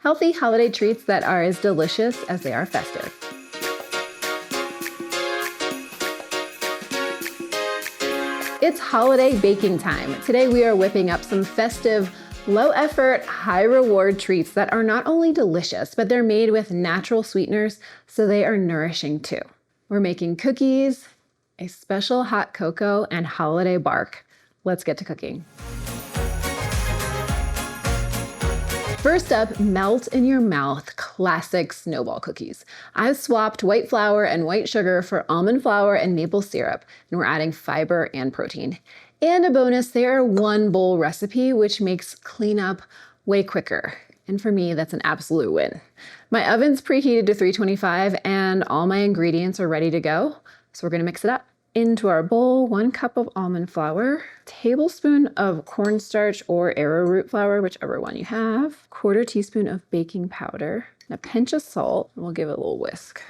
Healthy holiday treats that are as delicious as they are festive. It's holiday baking time. Today we are whipping up some festive, low-effort, high-reward treats that are not only delicious, but they're made with natural sweeteners, so they are nourishing too. We're making cookies, a special hot cocoa, and holiday bark. Let's get to cooking. First up, melt in your mouth classic snowball cookies. I've swapped white flour and white sugar for almond flour and maple syrup, and we're adding fiber and protein. And a bonus, they are one bowl recipe, which makes cleanup way quicker. And for me, that's an absolute win. My oven's preheated to 325 and all my ingredients are ready to go. So we're gonna mix it up. Into our bowl, 1 cup of almond flour, tablespoon of cornstarch or arrowroot flour, whichever one you have, 1/4 teaspoon of baking powder, and a pinch of salt, and we'll give it a little whisk.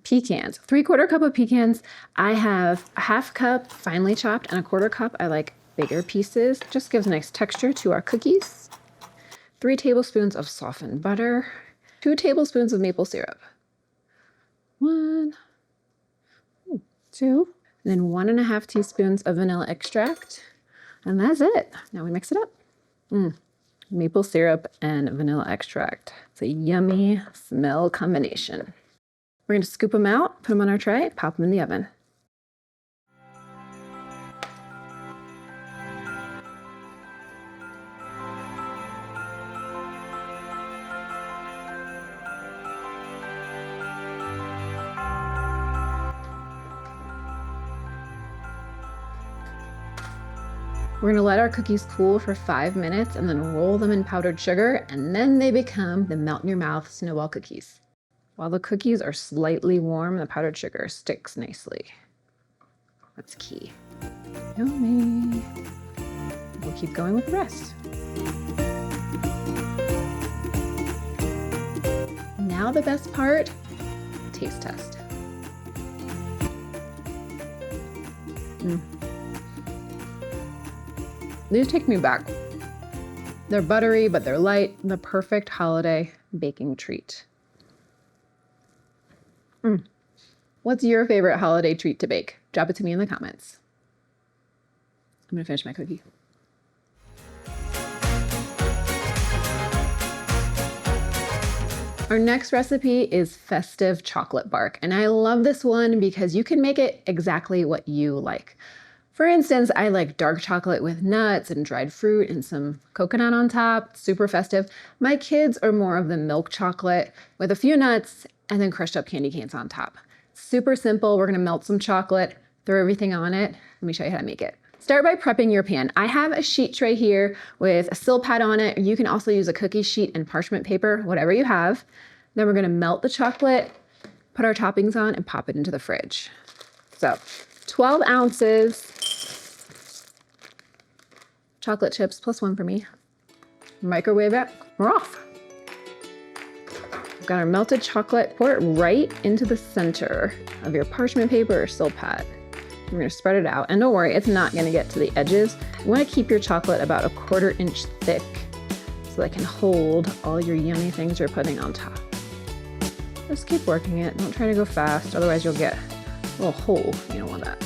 Pecans, 3/4 cup of pecans. I have a 1/2 cup finely chopped and a 1/4 cup, I like bigger pieces. Just gives nice texture to our cookies. 3 tablespoons of softened butter, 2 tablespoons of maple syrup. 1, 2, and then 1.5 teaspoons of vanilla extract. And that's it. Now we mix it up. Maple syrup and vanilla extract. It's a yummy smell combination. We're gonna scoop them out, put them on our tray, pop them in the oven. We're gonna let our cookies cool for 5 minutes and then roll them in powdered sugar, and then they become the melt-in-your-mouth snowball cookies. While the cookies are slightly warm, the powdered sugar sticks nicely. That's key. Yummy. We'll keep going with the rest. Now the best part, taste test. These take me back. They're buttery, but they're light. The perfect holiday baking treat. What's your favorite holiday treat to bake? Drop it to me in the comments. I'm gonna finish my cookie. Our next recipe is Festive Chocolate Bark, and I love this one because you can make it exactly what you like. For instance, I like dark chocolate with nuts and dried fruit and some coconut on top, super festive. My kids are more of the milk chocolate with a few nuts and then crushed up candy canes on top. Super simple. We're gonna melt some chocolate, throw everything on it. Let me show you how to make it. Start by prepping your pan. I have a sheet tray here with a sill pad on it. You can also use a cookie sheet and parchment paper, whatever you have. Then we're gonna melt the chocolate, put our toppings on, and pop it into the fridge. So 12 ounces chocolate chips plus 1 for me. Microwave it, we're off. We've got our melted chocolate, pour it right into the center of your parchment paper or sill pad. We're gonna spread it out, and don't worry, it's not gonna get to the edges. You wanna keep your chocolate about 1/4 inch thick so that it can hold all your yummy things you're putting on top. Just keep working it, don't try to go fast, otherwise you'll get a little hole. You don't want that.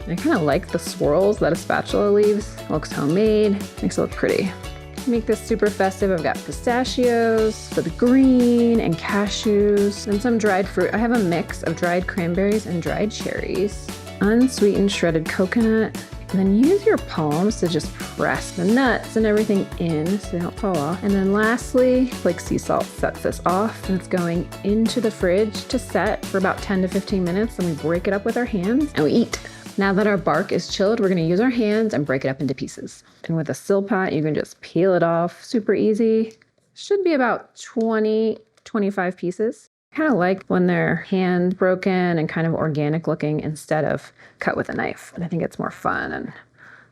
I kind of like the swirls that a spatula leaves. It looks homemade, makes it look pretty. To make this super festive, I've got pistachios for the green and cashews and some dried fruit. I have a mix of dried cranberries and dried cherries, unsweetened shredded coconut, and then use your palms to just press the nuts and everything in so they don't fall off. And then lastly, like sea salt sets this off, and it's going into the fridge to set for about 10 to 15 minutes. Then we break it up with our hands and we eat. Now that our bark is chilled, we're gonna use our hands and break it up into pieces. And with a sill pot, you can just peel it off, super easy. Should be about 20, 25 pieces. I kind of like when they're hand broken and kind of organic looking instead of cut with a knife. And I think it's more fun and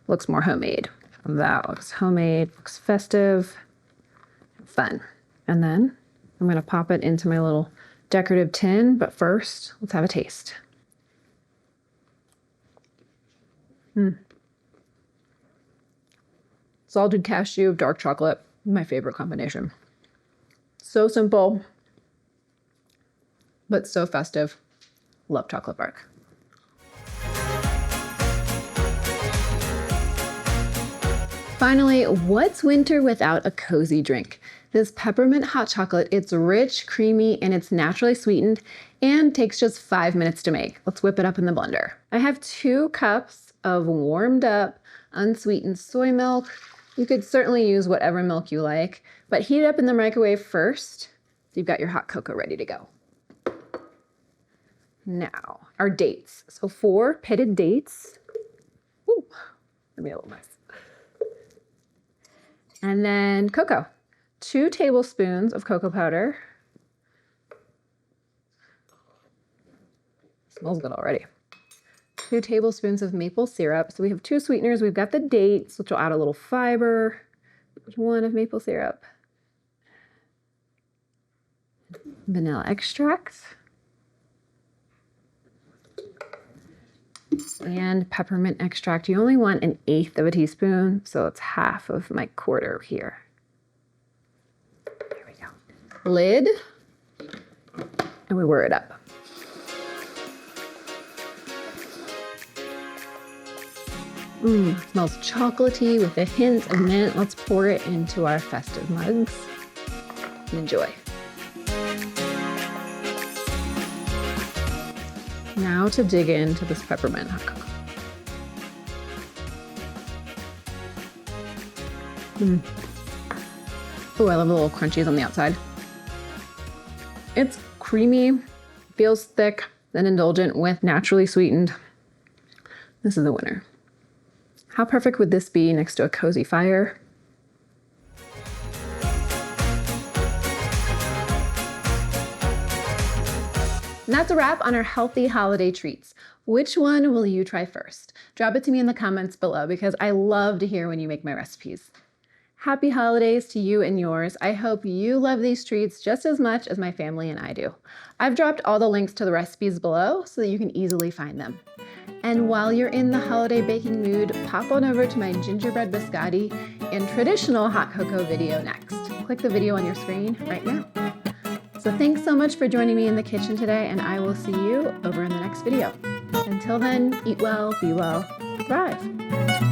looks more homemade. That looks homemade, looks festive, fun. And then I'm gonna pop it into my little decorative tin, but first, let's have a taste. Salted cashew, dark chocolate, My favorite combination. So simple, but so festive. Love chocolate bark. Finally, what's winter without a cozy drink? This peppermint hot chocolate, it's rich, creamy, and it's naturally sweetened and takes just 5 minutes to make. Let's whip it up in the blender. I have 2 cups of warmed up, unsweetened soy milk. You could certainly use whatever milk you like, but heat it up in the microwave first. So you've got your hot cocoa ready to go. Now, our dates. So 4 pitted dates. Ooh, that made a little mess. And then cocoa. 2 tablespoons of cocoa powder. Smells good already. 2 tablespoons of maple syrup. So we have 2 sweeteners. We've got the dates, which will add a little fiber. 1 of maple syrup. Vanilla extract. And peppermint extract. You only want 1/8 of a teaspoon, so it's half of my quarter here. There we go. Lid, and we whir it up. Smells chocolatey with a hint of mint. Let's pour it into our festive mugs and enjoy. Now to dig into this peppermint hot cocoa. Oh, I love the little crunchies on the outside. It's creamy, feels thick and indulgent with naturally sweetened. This is the winner. How perfect would this be next to a cozy fire? And that's a wrap on our healthy holiday treats. Which one will you try first? Drop it to me in the comments below because I love to hear when you make my recipes. Happy holidays to you and yours. I hope you love these treats just as much as my family and I do. I've dropped all the links to the recipes below so that you can easily find them. And while you're in the holiday baking mood, pop on over to my gingerbread biscotti and traditional hot cocoa video next. Click the video on your screen right now. So thanks so much for joining me in the kitchen today, and I will see you over in the next video. Until then, eat well, be well, thrive.